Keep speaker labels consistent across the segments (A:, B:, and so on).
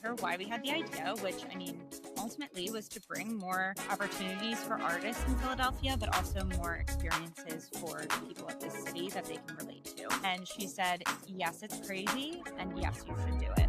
A: for why we had the idea, which I mean, ultimately was to bring more opportunities for artists in Philadelphia, but also more experiences for the people of this city that they can relate to. And she said, yes, it's crazy, and yes, you should do it.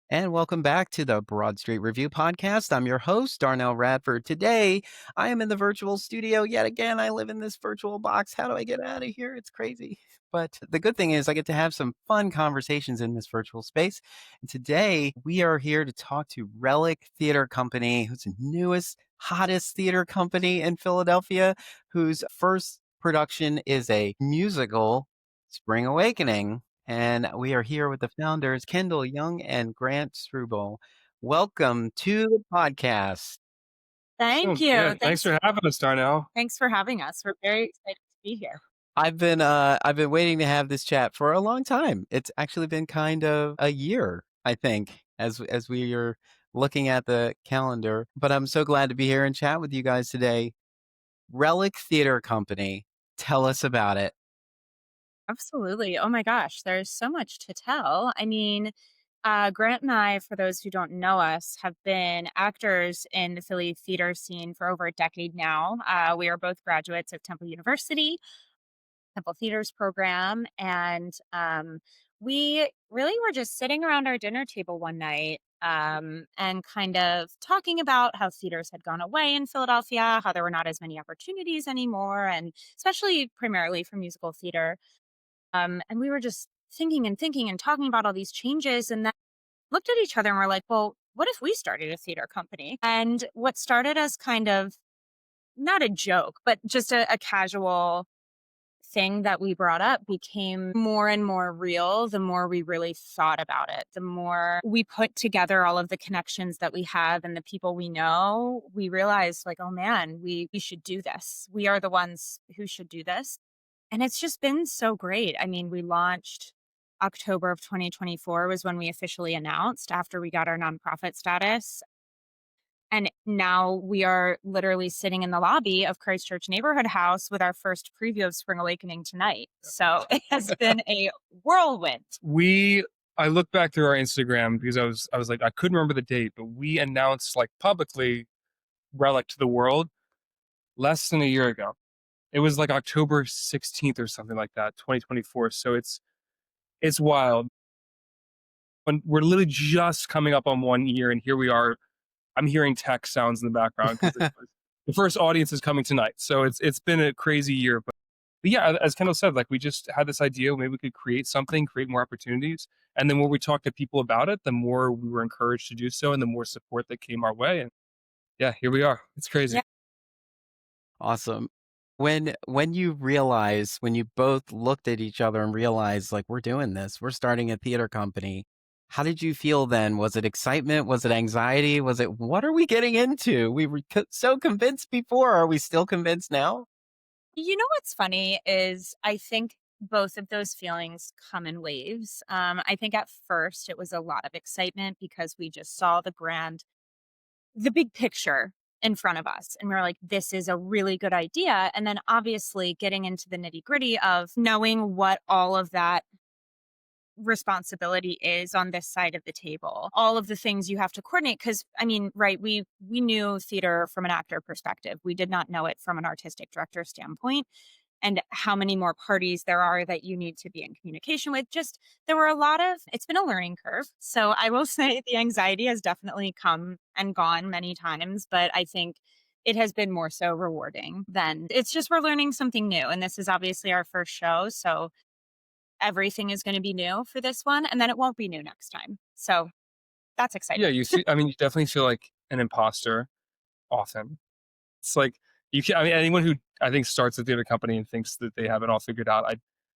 B: And welcome back to the Broad Street Review podcast. I'm your host, Darnelle Radford. Today, I am in the virtual studio yet again. I live in this virtual box. How do I get out of here? It's crazy. But the good thing is I get to have some fun conversations in this virtual space. And today, we are here to talk to Relic Theatre Company, who's the newest, hottest theater company in Philadelphia, whose first production is a musical, Spring Awakening. And we are here with the founders, Kendyll Young and Grant Struble. Welcome to the podcast.
A: Thank you.
C: Yeah, thanks for having us, Darnelle.
A: Thanks for having us. We're very excited to be here.
B: I've been waiting to have this chat for a long time. It's actually been kind of a year, I think, as we are looking at the calendar. But I'm so glad to be here and chat with you guys today. Relic Theatre Company, tell us about it.
A: Absolutely. Oh my gosh, there's so much to tell. I mean, Grant and I, for those who don't know us, have been actors in the Philly theater scene for over a decade now. We are both graduates of Temple University, Temple Theaters program, and we really were just sitting around our dinner table one night and kind of talking about how theaters had gone away in Philadelphia, how there were not as many opportunities anymore, and especially primarily for musical theater. And we were just thinking and thinking and talking about all these changes, and then looked at each other and we're like, well, what if we started a theater company? And what started as kind of not a joke, but just a casual thing that we brought up became more and more real the more we really thought about it. The more we put together all of the connections that we have and the people we know, we realized like, oh man, we should do this. We are the ones who should do this. And it's just been so great. I mean, we launched October of 2024 was when we officially announced after we got our nonprofit status. And now we are literally sitting in the lobby of Christchurch Neighborhood House with our first preview of Spring Awakening tonight. So it has been a whirlwind.
C: I look back through our Instagram because I was like, I couldn't remember the date, but we announced like publicly Relic to the world less than a year ago. It was like October 16th or something like that, 2024. So it's wild. When we're literally just coming up on 1 year, and here we are. I'm hearing tech sounds in the background because the first audience is coming tonight. So it's been a crazy year. But yeah, as Kendyll said, like we just had this idea, maybe we could create something, create more opportunities. And then when we talked to people about it, the more we were encouraged to do so and the more support that came our way. And yeah, here we are. It's crazy.
A: Yeah.
B: Awesome. When you both looked at each other and realized like we're doing this, we're starting a theater company. How did you feel then? Was it excitement? Was it anxiety? Was it what are we getting into? We were so convinced before. Are we still convinced now?
A: You know what's funny is I think both of those feelings come in waves. I think at first it was a lot of excitement because we just saw the big picture in front of us. And we were like, this is a really good idea. And then obviously getting into the nitty gritty of knowing what all of that responsibility is on this side of the table, all of the things you have to coordinate. Because I mean, right, we knew theater from an actor perspective. We did not know it from an artistic director standpoint. And how many more parties there are that you need to be in communication with. Just there were it's been a learning curve. So I will say the anxiety has definitely come and gone many times, but I think it has been more so rewarding than it's just we're learning something new. And this is obviously our first show. So everything is going to be new for this one. And then it won't be new next time. So that's exciting.
C: Yeah, you definitely feel like an imposter often. It's like anyone who I think starts a theater company and thinks that they have it all figured out,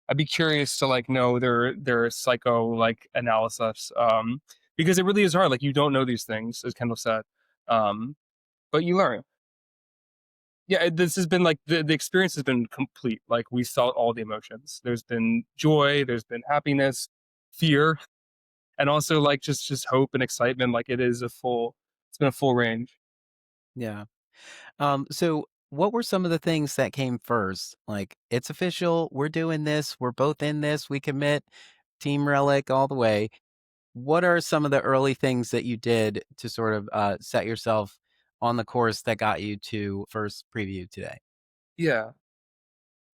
C: I'd be curious to like know their psycho like analysis, because it really is hard. Like you don't know these things, as Kendyll said, but you learn. Yeah, this has been like the experience has been complete. Like we felt all the emotions. There's been joy, there's been happiness, fear, and also like just hope and excitement. Like it's been a full range.
B: Yeah. So what were some of the things that came first? Like, it's official, we're doing this, we're both in this, we commit, Team Relic all the way. What are some of the early things that you did to sort of set yourself on the course that got you to first preview today?
C: Yeah.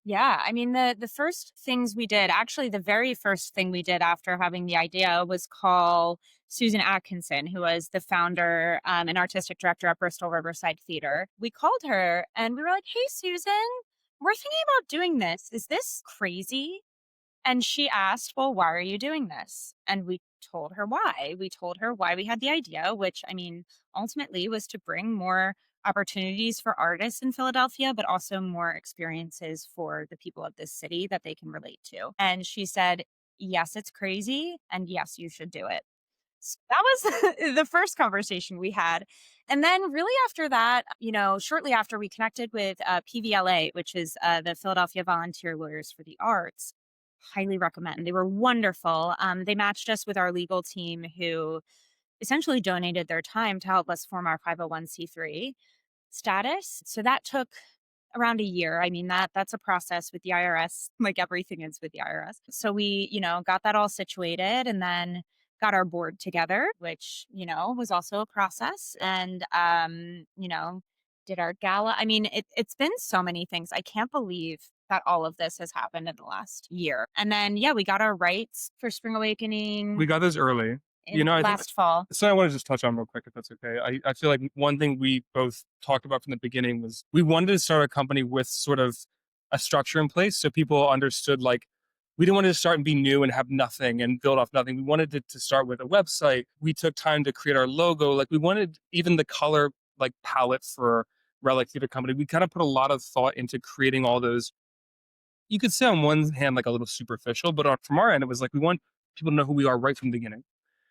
A: Yeah, I mean the first things we did, actually the very first thing we did after having the idea was call Susan Atkinson, who was the founder and artistic director at Bristol Riverside Theater. We called her and we were like, "Hey Susan, we're thinking about doing this. Is this crazy?" And she asked, "Well, why are you doing this?" And we told her why. We told her why we had the idea, which I mean, ultimately was to bring more opportunities for artists in Philadelphia, but also more experiences for the people of this city that they can relate to. And she said, "Yes, it's crazy. And yes, you should do it." That was the first conversation we had. And then, really, after that, shortly after we connected with PVLA, which is the Philadelphia Volunteer Lawyers for the Arts. Highly recommend. They were wonderful. They matched us with our legal team who essentially donated their time to help us form our 501(c)(3) status. So that took around a year. I mean, that's a process with the IRS, like everything is with the IRS. So we, got that all situated and then got our board together, which, was also a process. And did our gala. I mean, it's been so many things. I can't believe that all of this has happened in the last year. And then yeah, we got our rights for Spring
C: We
A: Awakening
C: got those early. You
A: in
C: know, I think
A: last fall.
C: so I wanna just touch on real quick, if that's okay. I feel like one thing we both talked about from the beginning was we wanted to start a company with sort of a structure in place so people understood, like, we didn't want to start and be new and have nothing and build off nothing. We wanted it to start with a website. We took time to create our logo. Like, we wanted even the color, like, palette for Relic Theatre Company. We kind of put a lot of thought into creating all those, you could say on one hand, like, a little superficial, but from our end, it was like we want people to know who we are right from the beginning.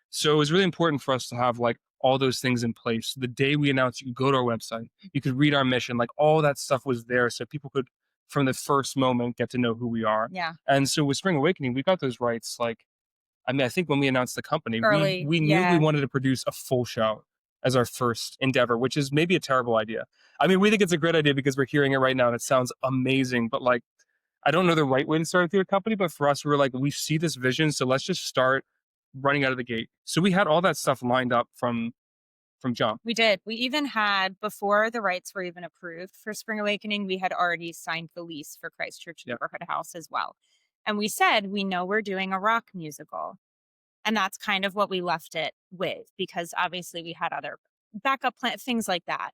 C: So it was really important for us to have like all those things in place. The day we announced, you could go to our website, you could read our mission, like all that stuff was there. So people could, from the first moment, get to know who we are.
A: Yeah.
C: And so with Spring Awakening, we got those rights. Like, I mean, I think when we announced the company, we,
A: Early.
C: we knew we
A: Yeah.
C: wanted to produce a full show as our first endeavor, which is maybe a terrible idea. I mean, we think it's a great idea because we're hearing it right now and it sounds amazing, but like, I don't know the right way to start a theater company, but for us, we were like, we see this vision, so let's just start running out of the gate. So we had all that stuff lined up from jump.
A: We did. We even had, before the rights were even approved for Spring Awakening, we had already signed the lease for Christchurch
C: Yeah.
A: Neighborhood House as well. And we said, we know we're doing a rock musical. And that's kind of what we left it with because obviously we had other backup plan things like that.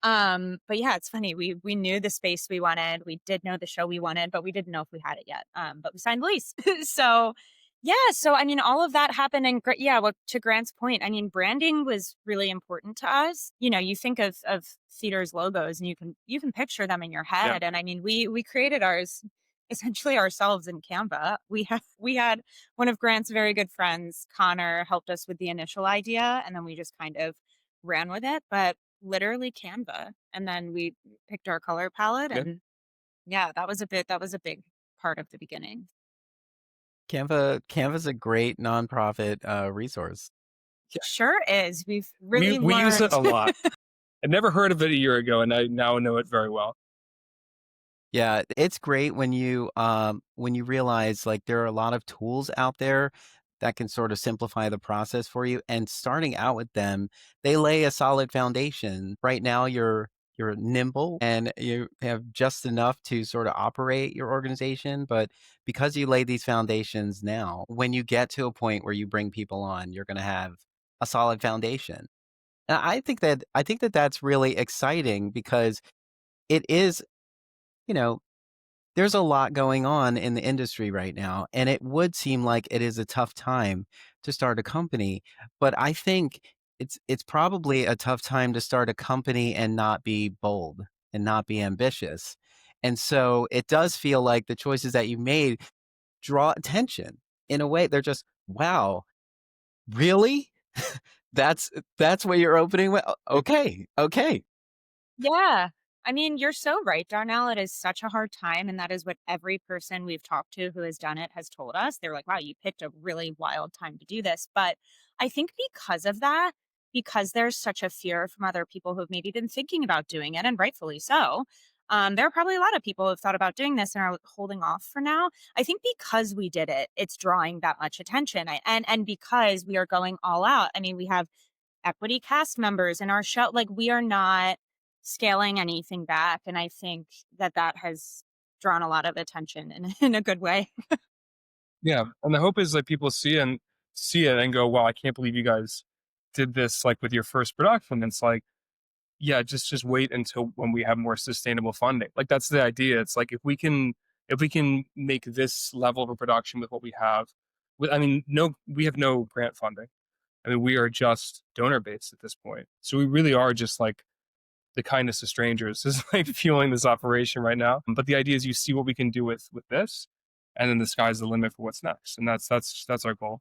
A: But yeah, it's funny. We knew the space we wanted. We did know the show we wanted, but we didn't know if we had it yet. But we signed the lease. So yeah, so I mean, all of that happened, and yeah, what to Grant's point, I mean, branding was really important to us. You think of theaters logos, and you can picture them in your
C: Yeah.
A: head. And I mean, we created ours essentially ourselves in Canva. We had one of Grant's very good friends, Connor, helped us with the initial idea, and then we just kind of ran with it. But literally Canva, and then we picked our color palette,
C: Yeah.
A: and yeah, that was a big part of the beginning.
B: Canva's a great nonprofit resource.
C: Yeah.
A: Sure is. We've
C: We
A: really
C: we use it
A: learned.
C: a lot. I'd never heard of it a year ago, and I now know it very well.
B: Yeah, it's great when you realize, like, there are a lot of tools out there that can sort of simplify the process for you, and starting out with them, they lay a solid foundation. Right now, you're nimble and you have just enough to sort of operate your organization, but because you lay these foundations now, when you get to a point where you bring people on, you're gonna have a solid foundation. And I think that that's really exciting because it is, you know, there's a lot going on in the industry right now, and it would seem like it is a tough time to start a company, but I think it's probably a tough time to start a company and not be bold and not be ambitious. And so it does feel like the choices that you made draw attention in a way. They're just, wow, really? That's what you're opening with? Okay, okay.
A: Yeah. I mean, you're so right, Darnell. It is such a hard time. And that is what every person we've talked to who has done it has told us. They're like, wow, you picked a really wild time to do this. But I think because of that, because there's such a fear from other people who've maybe been thinking about doing it, and rightfully so, There are probably a lot of people who've thought about doing this and are holding off for now. I think because we did it, it's drawing that much attention. And because we are going all out. I mean, we have equity cast members in our show. Like, we are not scaling anything back, and I think that that has drawn a lot of attention in in a good way.
C: Yeah, and the hope is that people see it and go, "Wow, I can't believe you guys did this like with your first production." It's like, yeah, just wait until when we have more sustainable funding. Like that's the idea. It's like if we can make this level of a production with what we have, I mean, no, we have no grant funding. I mean, we are just donor based at this point. So we really are just like the kindness of strangers is like fueling this operation right now. But the idea is you see what we can do with this, and then the sky's the limit for what's next. And that's our goal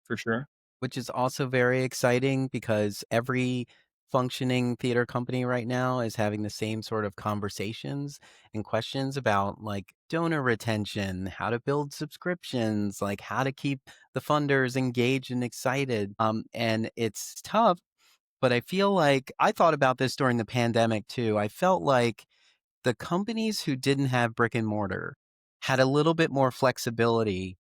C: for sure.
B: Which is also very exciting because every functioning theater company right now is having the same sort of conversations and questions about like donor retention, how to build subscriptions, like how to keep the funders engaged and excited. And it's tough, but I feel like I thought about this during the pandemic too. I felt like the companies who didn't have brick and mortar had a little bit more flexibility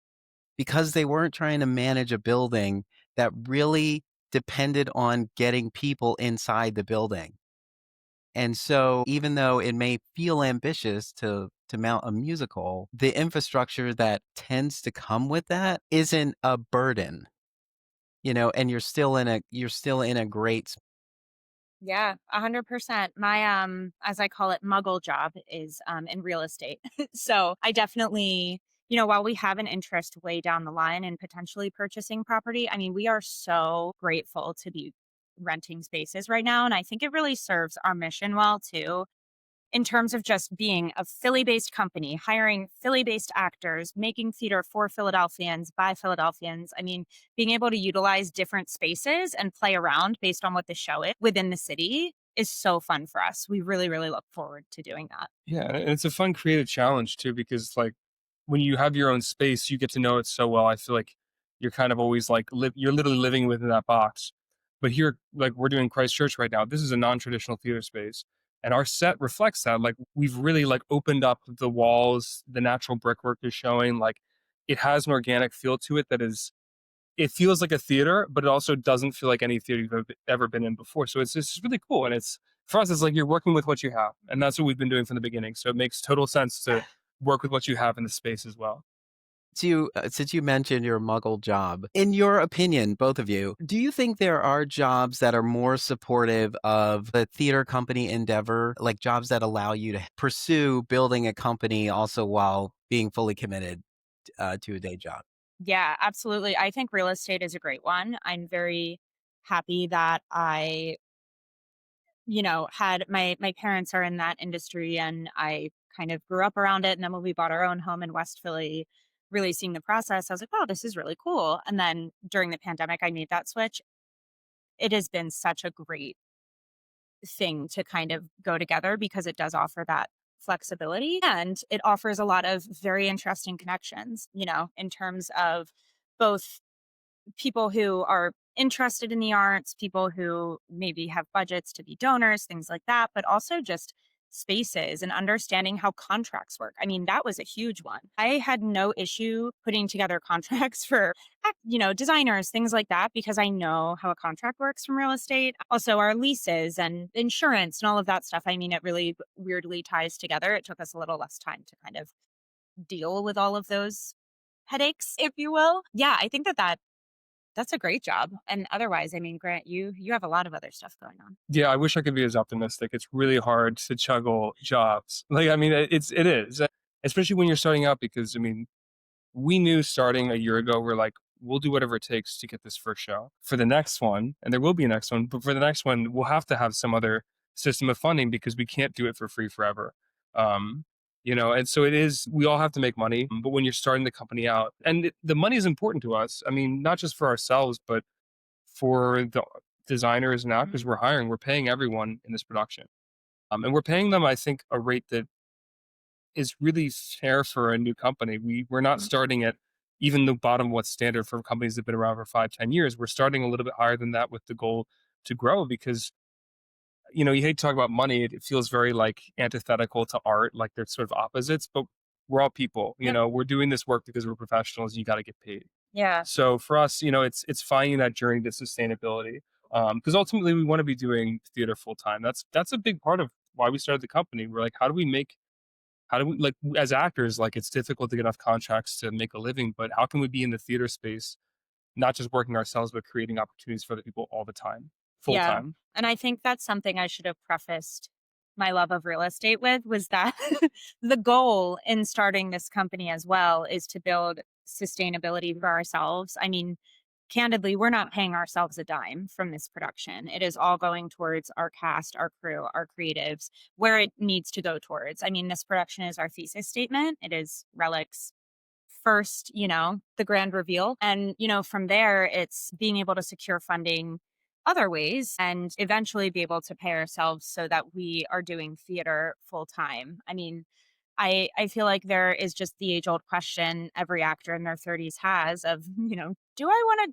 B: because they weren't trying to manage a building that really depended on getting people inside the building. And so even though it may feel ambitious to mount a musical, the infrastructure that tends to come with that isn't a burden, and you're still in a great.
A: Yeah, 100%. My as I call it, muggle job is in real estate. So I definitely, while we have an interest way down the line in potentially purchasing property, I mean, we are so grateful to be renting spaces right now. And I think it really serves our mission well too, in terms of just being a Philly based company, hiring Philly based actors, making theater for Philadelphians by Philadelphians. I mean, being able to utilize different spaces and play around based on what the show is within the city is so fun for us. We really, really look forward to doing that.
C: Yeah, and it's a fun creative challenge too because like when you have your own space, you get to know it so well. I feel like you're kind of always like you're literally living within that box. But here, like we're doing Christchurch right now. This is a non-traditional theater space, and our set reflects that. Like we've really like opened up the walls. The natural brickwork is showing. Like it has an organic feel to it that is. It feels like a theater, but it also doesn't feel like any theater you've ever been in before. So it's really cool, and it's for us. It's like you're working with what you have, and that's what we've been doing from the beginning. So it makes total sense to work with what you have in the space as well.
B: Since you mentioned your muggle job, in your opinion, both of you, do you think there are jobs that are more supportive of the theater company endeavor, like jobs that allow you to pursue building a company also while being fully committed to a day job?
A: Yeah, absolutely. I think real estate is a great one. I'm very happy that I, had my parents are in that industry, and I kind of grew up around it. And then when we bought our own home in West Philly, really seeing the process, I was like, wow, this is really cool. And then during the pandemic, I made that switch. It has been such a great thing to kind of go together because it does offer that flexibility, and it offers a lot of very interesting connections, in terms of both people who are interested in the arts, people who maybe have budgets to be donors, things like that, but also just spaces and understanding how contracts work. I mean, that was a huge one. I had no issue putting together contracts for, designers, things like that, because I know how a contract works from real estate. Also, our leases and insurance and all of that stuff. I mean, it really weirdly ties together. It took us a little less time to kind of deal with all of those headaches, if you will. Yeah, I think that's a great job. And otherwise, I mean, Grant, you have a lot of other stuff going on.
C: Yeah, I wish I could be as optimistic. It's really hard to juggle jobs. Like, I mean, it is, especially when you're starting out. Because I mean, we knew starting a year ago, we're like, we'll do whatever it takes to get this first show. For the next one, and there will be a next one, but for the next one, we'll have to have some other system of funding because we can't do it for free forever. Um, and so it is, we all have to make money. But when you're starting the company out, and the money is important to us, I mean, not just for ourselves, but for the designers and actors we're hiring, we're paying everyone in this production. And we're paying them, I think, a rate that is really fair for a new company. We're not starting at even the bottom of what's standard for companies that have been around for 5, 10 years. We're starting a little bit higher than that with the goal to grow because You hate to talk about money. It feels very like antithetical to art, like they're sort of opposites, but we're all people.
A: Yep.
C: We're doing this work because we're professionals. You got to get paid.
A: Yeah.
C: So for us, it's finding that journey to sustainability. Because ultimately we want to be doing theater full time. That's a big part of why we started the company. We're like, how do we like as actors, like it's difficult to get enough contracts to make a living, but how can we be in the theater space, not just working ourselves, but creating opportunities for other people all the time, full
A: Yeah.
C: time?
A: And I think that's something I should have prefaced my love of real estate with was that the goal in starting this company as well is to build sustainability for ourselves. I mean, candidly, we're not paying ourselves a dime from this production. It is all going towards our cast, our crew, our creatives, where it needs to go towards. I mean, this production is our thesis statement. It is Relic's first, the grand reveal. And, from there, it's being able to secure funding other ways and eventually be able to pay ourselves so that we are doing theater full time. I mean, I feel like there is just the age old question every actor in their 30s has of, do I want to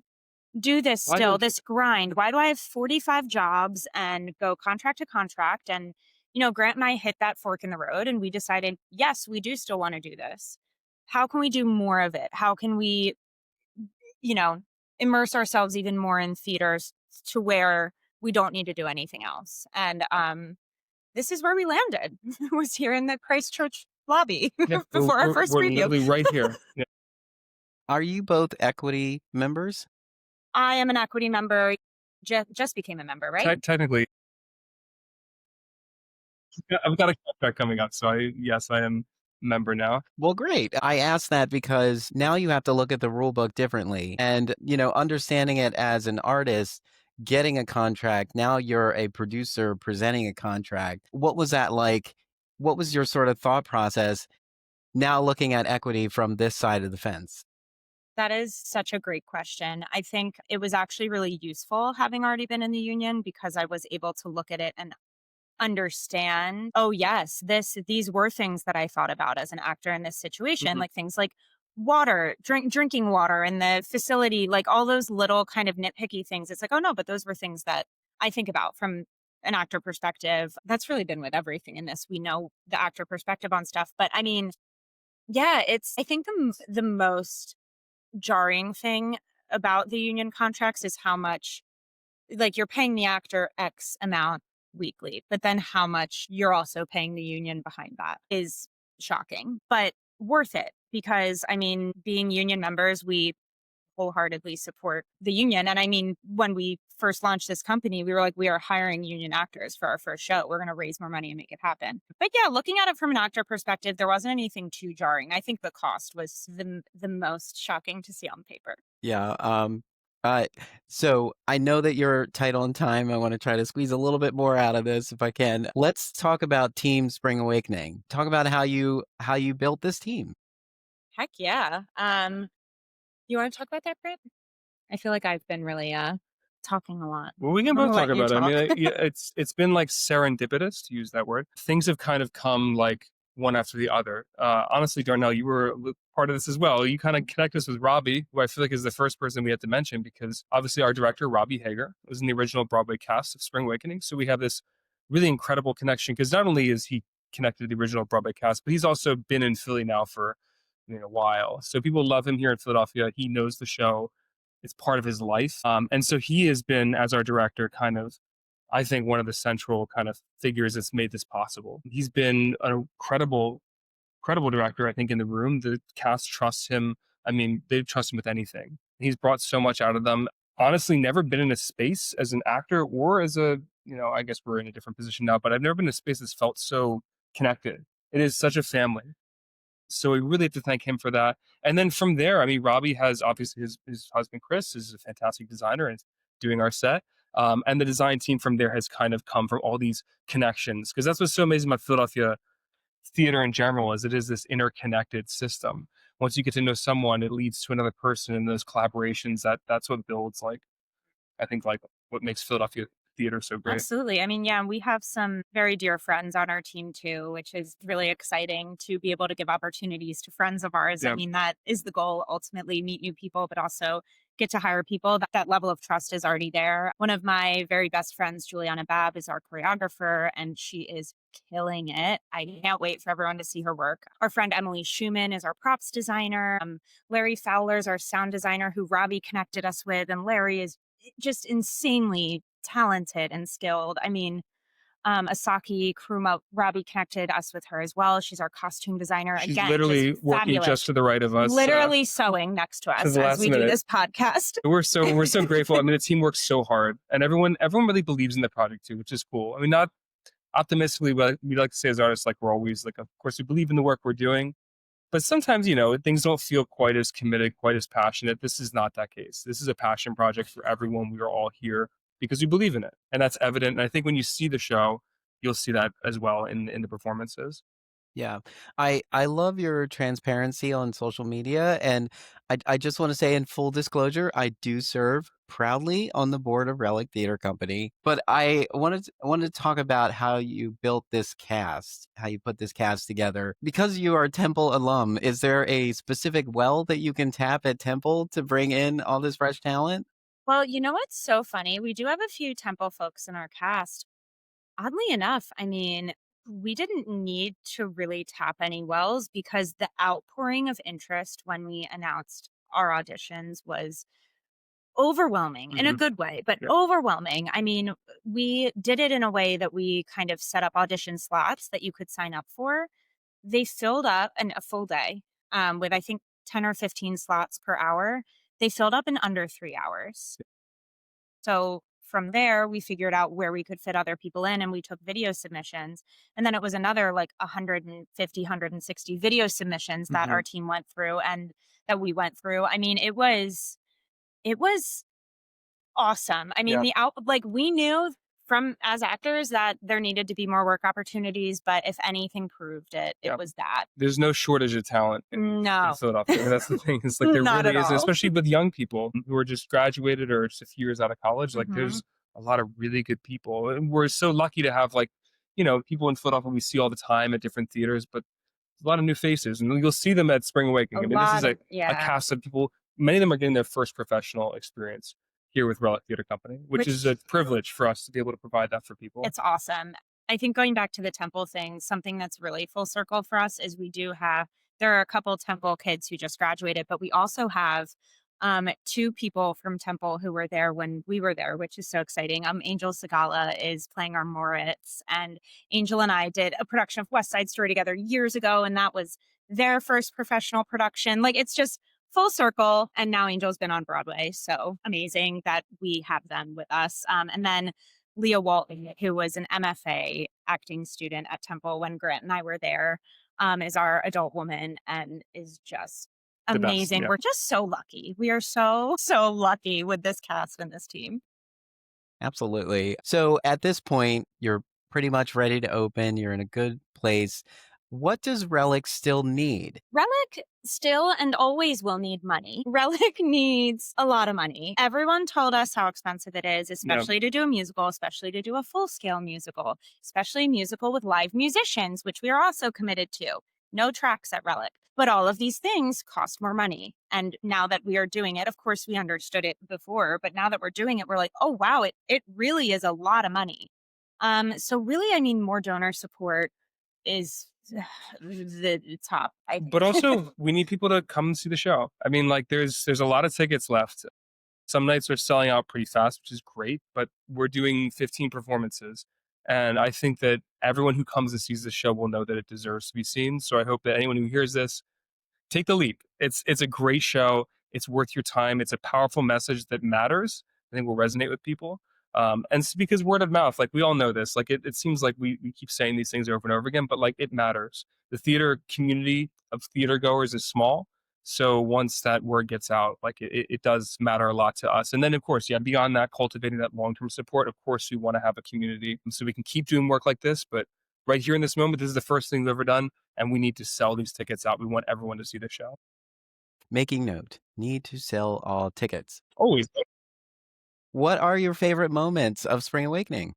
A: do this
C: Why
A: still,
C: don't you?
A: this grind? Why do I have 45 jobs and go contract to contract? And, Grant and I hit that fork in the road and we decided, yes, we do still want to do this. How can we do more of it? How can we, you know, immerse ourselves even more in theaters to where we don't need to do anything else? And this is where we landed. Was here in the Christchurch lobby
C: Yeah, we're,
A: before our
C: we're,
A: first
C: we're
A: preview.
C: literally right here. Yeah,
B: Are you both equity members?
A: I am an equity member. Just became a member, right?
C: technically, yeah, I've got a contract coming up, so yes, I am a member now.
B: Well, great. I asked that because now you have to look at the rule book differently. And, understanding it as an artist, getting a contract, now you're a producer presenting a contract. What was that like? What was your sort of thought process now looking at equity from this side of the fence?
A: That is such a great question. I think it was actually really useful having already been in the union because I was able to look at it and understand, oh yes, these were things that I thought about as an actor in this situation,
C: Mhm.
A: like things like water, drinking water in the facility, like all those little kind of nitpicky things. It's like, oh no, but those were things that I think about from an actor perspective. That's really been with everything in this. We know the actor perspective on stuff, but I mean, yeah, it's I think the most jarring thing about the union contracts is how much like you're paying the actor X amount weekly, but then how much you're also paying the union behind that is shocking, but worth it because I mean, being union members, we wholeheartedly support the union. And I mean, when we first launched this company, we were like, we are hiring union actors for our first show. We're going to raise more money and make it happen. But yeah, looking at it from an actor perspective, there wasn't anything too jarring. I think the cost was the most shocking to see on paper.
B: Yeah. Uh, so I know that you're tight on time. I want to try to squeeze a little bit more out of this if I can. Let's talk about Team Spring Awakening. Talk about how you built this team.
A: Heck yeah. You want to talk about that, Britt? I feel like I've been really talking a lot.
C: Well, we can
A: I'm gonna
C: both talk
A: let you
C: about it. I mean,
A: talk.
C: yeah, it's been like serendipitous to use that word. Things have kind of come like one after the other. Honestly, Darnell, you were part of this as well. You kind of connect us with Robbie, who I feel like is the first person we had to mention because obviously our director Robbie Hager was in the original Broadway cast of Spring Awakening. So we have this really incredible connection because not only is he connected to the original Broadway cast, but he's also been in Philly now for a while. So people love him here in Philadelphia. He knows the show. It's part of his life. And so he has been, as our director, kind of, I think, one of the central kind of figures that's made this possible. He's been an incredible director, I think, in the room. The cast trusts him. I mean, they trust him with anything. He's brought so much out of them. Honestly, never been in a space as an actor or as I guess we're in a different position now, but I've never been in a space that's felt so connected. It is such a family. So we really have to thank him for that. And then from there, I mean, Robbie has obviously his husband, Chris, is a fantastic designer and is doing our set. And the design team from there has kind of come from all these connections because that's what's so amazing about Philadelphia theater in general is it is this interconnected system. Once you get to know someone, it leads to another person and those collaborations that's what builds like, I think like what makes Philadelphia theater so great.
A: Absolutely. I mean, yeah, we have some very dear friends on our team too, which is really exciting to be able to give opportunities to friends of ours. I
C: Yeah.
A: mean, that is the goal ultimately, meet new people, but also get to hire people, that level of trust is already there. One of my very best friends, Juliana Babb, is our choreographer, and she is killing it. I can't wait for everyone to see her work. Our friend Emily Schumann is our props designer. Larry Fowler is our sound designer, who Robbie connected us with. And Larry is just insanely talented and skilled. I mean, Asaki Kuruma, Robbie connected us with her as well. She's our costume designer.
C: She's
A: Again, just
C: literally working
A: fabulous.
C: just to the right of us,
A: Literally sewing next to
C: to
A: us
C: the
A: as
C: last
A: we do
C: minute.
A: this podcast.
C: We're so grateful. I mean, the team works so hard, and everyone really believes in the project too, which is cool. I mean, not optimistically, but we like to say as artists, like we're always like, of course, we believe in the work we're doing, but sometimes things don't feel quite as committed, quite as passionate. This is not that case. This is a passion project for everyone. We are all here because we believe in it, and that's evident. And I think when you see the show, you'll see that as well in the performances.
B: Yeah. I love your transparency on social media, and I just wanna say in full disclosure, I do serve proudly on the board of Relic Theatre Company, but I wanted to talk about how you built this cast, how you put this cast together. Because you are a Temple alum, is there a specific well that you can tap at Temple to bring in all this fresh talent?
A: Well, you know what's so funny? We do have a few Temple folks in our cast. Oddly enough, I mean, we didn't need to really tap any wells because the outpouring of interest when we announced our auditions was overwhelming in a
C: Mhm.
A: good way, but
C: Yeah.
A: overwhelming. I mean, we did it in a way that we kind of set up audition slots that you could sign up for. They filled up in a full day with, I think, 10 or 15 slots per hour. They filled up in under 3 hours. So from there, we figured out where we could fit other people in, and we took video submissions. And then it was another like 150, 160 video submissions that
C: Mhm.
A: our team went through and that we went through. I mean, it was awesome. I mean,
C: Yeah.
A: the out like we knew from as actors that there needed to be more work opportunities, but if anything proved it, it
C: Yeah.
A: was that.
C: There's no shortage of talent in
A: No,
C: Philadelphia. That's the thing. It's like there
A: not at
C: really is,
A: all.
C: especially with young people who are just graduated or just a few years out of college. Like
A: Hmm.
C: there's a lot of really good people, and we're so lucky to have like people in Philadelphia we see all the time at different theaters. But a lot of new faces, and you'll see them at Spring
A: A
C: Awakening. I mean, this is
A: lot of
C: a
A: yeah.
C: cast of people. Many of them are getting their first professional experience here with Relic Theatre Company, which is a
A: Which
C: privilege for us to be able to provide that for people.
A: It's awesome. I think going back to the Temple thing, something that's really full circle for us is there are a couple Temple kids who just graduated, but we also have two people from Temple who were there when we were there, which is so exciting. Angel Sagala is playing our Moritz, and Angel and I did a production of West Side Story together years ago, and that was their first professional production. Like it's just full circle, and now Angel's been on Broadway, so amazing that we have them with us. And then Leah Walton, who was an MFA acting student at Temple when Grant and I were there, is our adult woman and is just
C: The best,
A: amazing.
C: yeah.
A: We're just so lucky. We are so, so lucky with this cast and this team.
B: Absolutely. So at this point, you're pretty much ready to open. You're in a good place. What does Relic still need?
A: Relic still and always will need money. Relic needs a lot of money. Everyone told us how expensive it is,
C: Yeah.
A: especially to do a musical, especially to do a full scale musical, especially a musical with live musicians, which we are also committed to. No tracks at Relic. But all of these things cost more money. And now that we are doing it, of course, we understood it before, but now that we're doing it, we're like, oh, wow, it really is a lot of money. So, really, I mean, more donor support is the top, I
C: But
A: think.
C: also, we need people to come and see the show. I mean, like, there's a lot of tickets left. Some nights are selling out pretty fast, which is great, but we're doing 15 performances. And I think that everyone who comes and sees the show will know that it deserves to be seen. So I hope that anyone who hears this take the leap. It's a great show. It's worth your time. It's a powerful message that matters. I think will resonate with people. And it's because word of mouth, like we all know this. Like it seems like we keep saying these things over and over again, but like it matters. The theater community of theater goers is small. So once that word gets out, like it does matter a lot to us. And then of course, yeah, beyond that, cultivating that long-term support, of course, we want to have a community so we can keep doing work like this. But right here in this moment, this is the first thing we've ever done and we need to sell these tickets out. We want everyone to see the show.
B: Making note, need to sell all tickets.
C: Always.
B: What are your favorite moments of Spring Awakening?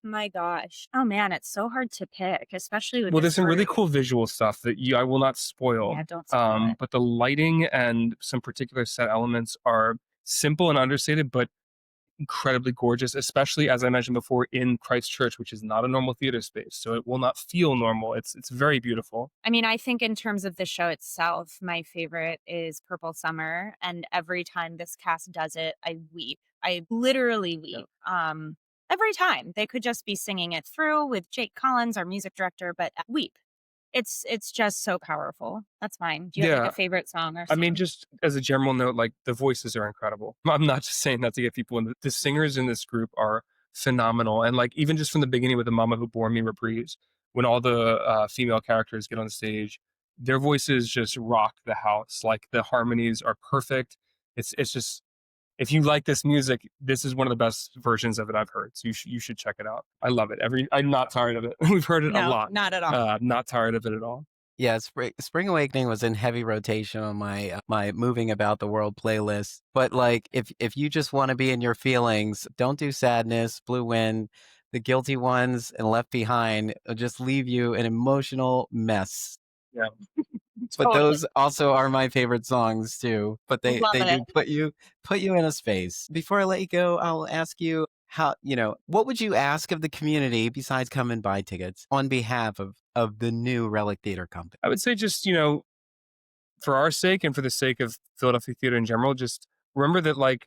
A: My gosh. Oh man, it's so hard to pick, especially with
C: Well,
A: this
C: there's some really
A: group.
C: cool visual stuff that I will not
A: Yeah,
C: spoil.
A: don't spoil it.
C: But the lighting and some particular set elements are simple and understated, but incredibly gorgeous, especially as I mentioned before in Christchurch, which is not a normal theater space. So it will not feel normal. It's very beautiful.
A: I mean, I think in terms of the show itself, my favorite is Purple Summer, and every time this cast does it, I weep. I literally
C: Yeah.
A: weep. Every time. They could just be singing it through with Jake Collins, our music director, but I weep. It's just so powerful. That's mine. Do you have like a
C: Yeah.
A: favorite song or
C: I mean,
A: song?
C: just as a general note, like the voices are incredible. I'm not just saying that to get people in. The singers in this group are phenomenal, and like even just from the beginning with the "Mama Who Bore Me" reprise, when all the female characters get on stage, their voices just rock the house. Like the harmonies are perfect. It's just if you like this music, this is one of the best versions of it I've heard. So you should check it out. I love it. I'm not tired of it. We've heard it a
A: No,
C: lot.
A: not at all.
C: Not tired of it at all.
B: Yeah, Spring Awakening was in heavy rotation on my moving about the world playlist. But like, if you just want to be in your feelings, don't do Sadness, Blue Wind, The Guilty Ones, and Left Behind. It'll just leave you an emotional mess.
C: Yeah.
B: But
A: Totally.
B: those also are my favorite songs too. But
A: Love
B: they
A: it.
B: do put you in a space. Before I let you go, I'll ask you how, what would you ask of the community besides come and buy tickets on behalf of the new Relic Theater Company?
C: I would say just, for our sake and for the sake of Philadelphia theater in general, just remember that like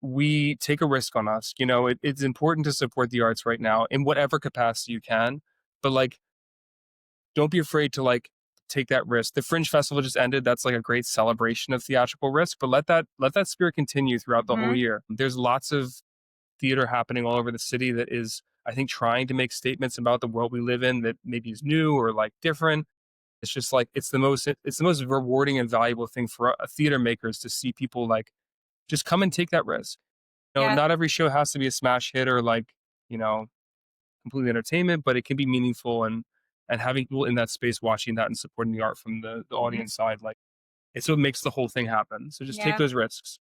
C: we take a risk on us. It's important to support the arts right now in whatever capacity you can, but like don't be afraid to like take that risk. The Fringe Festival just ended. That's like a great celebration of theatrical risk, but let that spirit continue throughout the whole
A: Mhm.
C: year. There's lots of theater happening all over the city that is, I think, trying to make statements about the world we live in that maybe is new or like different. It's just like it's the most rewarding and valuable thing for theater makers to see people like just come and take that risk.
A: Yeah.
C: Not every show has to be a smash hit or like, you know, completely entertainment, but it can be meaningful and having people in that space watching that and supporting the art from the
A: Mhm.
C: audience side, like it's what makes the whole thing happen. So just take
A: Yeah.
C: those risks.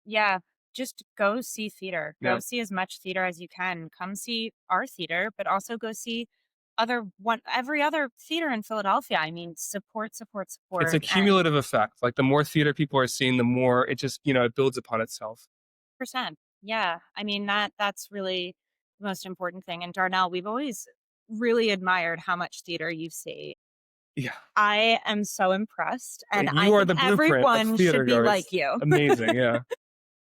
A: Yeah, just go see theater.
C: Yeah.
A: Go see as much theater as you can. Come see our theater, but also go see every other theater in Philadelphia. I mean, support, support,
C: It's a
A: support, and
C: cumulative effect. Like the more theater people are seeing, the more it just, it builds upon itself.
A: percent. Yeah, I mean that's really the most important thing. And Darnell, we've always really admired how much theater you see.
C: Yeah.
A: I am so impressed, and I
C: You are
A: think
C: the blueprint of
A: everyone
C: theater
A: should be
C: goers.
A: like you.
C: Amazing. Yeah.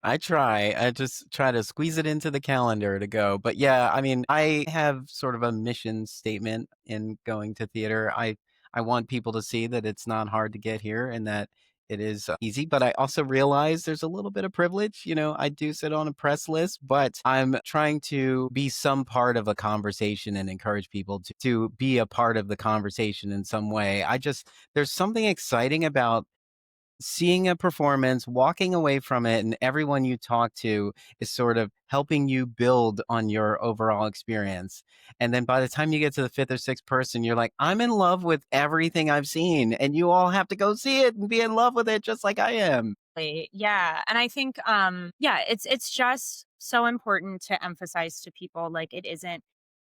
B: I try. I just try to squeeze it into the calendar to go. But yeah, I mean, I have sort of a mission statement in going to theater. I want people to see that it's not hard to get here and that it is easy, but I also realize there's a little bit of privilege. I do sit on a press list, but I'm trying to be some part of a conversation and encourage people to be a part of the conversation in some way. There's something exciting about seeing a performance, walking away from it, and everyone you talk to is sort of helping you build on your overall experience. And then by the time you get to the fifth or sixth person, you're like, I'm in love with everything I've seen, and you all have to go see it and be in love with it just like I am.
A: Yeah, and I think yeah, it's just so important to emphasize to people like it isn't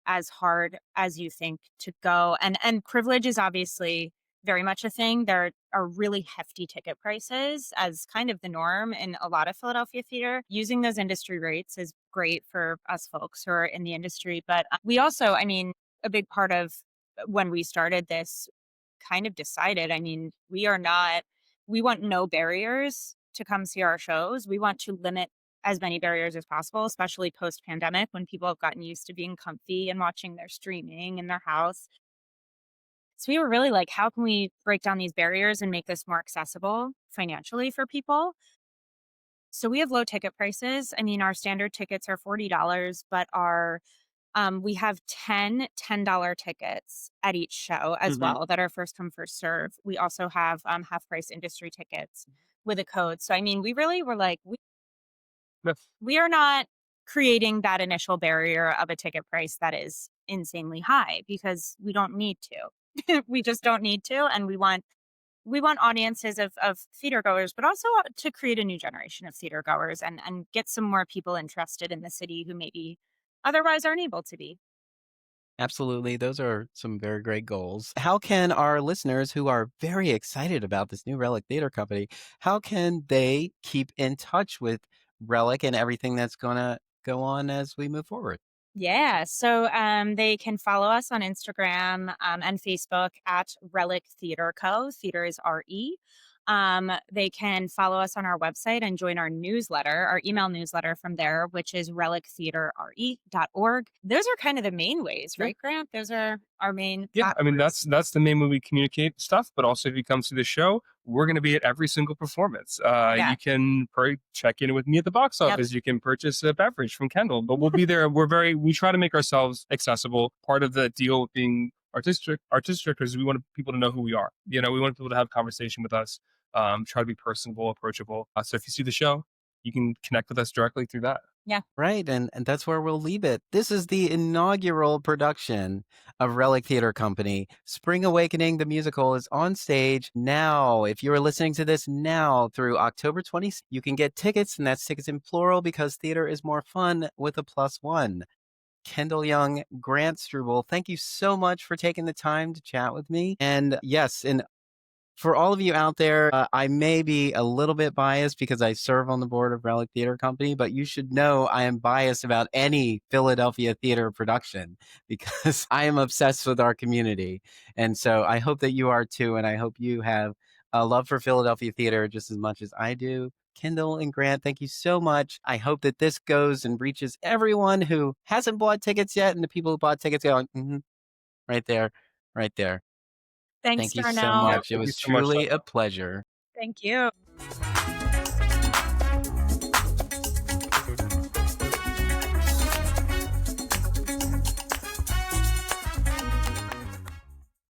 A: as hard as you think to go. And privilege is obviously very much a thing. There are really hefty ticket prices as kind of the norm in a lot of Philadelphia theater. Using those industry rates is great for us folks who are in the industry, but we also, I mean, a big part of when we started this kind of decided, I mean, we want no barriers to come see our shows. We want to limit as many barriers as possible, especially post pandemic when people have gotten used to being comfy and watching their streaming in their house. So we were really like, how can we break down these barriers and make this more accessible financially for people? So we have low ticket prices. I mean, our standard tickets are $40, but our we have $10 tickets at each show as
B: Hmm.
A: well that are first come, first serve. We also have half price industry tickets with a code. So, I mean, we really were like,
C: That's-
A: we are not creating that initial barrier of a ticket price that is insanely high because we don't need to. We just don't need to. And we want audiences of theater goers, but also to create a new generation of theater goers and get some more people interested in the city who maybe otherwise aren't able to be.
B: Absolutely. Those are some very great goals. How can our listeners who are very excited about this new Relic Theater Company, how can they keep in touch with Relic and everything that's going to go on as we move forward?
A: Yeah. So they can follow us on Instagram and Facebook at Relic Theater Co. Theater is RE. They can follow us on our website and join our newsletter, our email newsletter from there, which is relictheaterre.org. Those are kind of the main ways,
C: Yeah.
A: right, Grant? Those are our main
C: Yeah, I mean
A: platforms.
C: that's the main way we communicate stuff. But also, if you come to the show, we're going to be at every single performance.
A: Yeah.
C: You can check in with me at the box
A: Yep.
C: office. You can purchase a beverage from Kendyll, but we'll be there. We try to make ourselves accessible. Part of the deal with being artistic is we want people to know who we are. You know, we want people to have conversation with us. Try to be personable, approachable. So if you see the show, you can connect with us directly through that.
A: Yeah.
B: Right, and that's where we'll leave it. This is the inaugural production of Relic Theater Company. Spring Awakening, the musical, is on stage now. If you are listening to this now through October 20th, you can get tickets, and that's tickets in plural because theater is more fun with a plus one. Kendyll Young, Grant Struble, thank you so much for taking the time to chat with me. And yes, and for all of you out there, I may be a little bit biased because I serve on the board of Relic Theater Company, but you should know I am biased about any Philadelphia theater production because I am obsessed with our community. And so I hope that you are too. And I hope you have a love for Philadelphia theater just as much as I do. Kendyll and Grant, thank you so much. I hope that this goes and reaches everyone who hasn't bought tickets yet, and the people who bought tickets going, right there, right there.
A: Thanks,
B: Thank you so
A: Darnell.
C: Yeah,
B: much. It
C: thank you
B: was
C: so much.
B: truly a pleasure.
A: Thank you.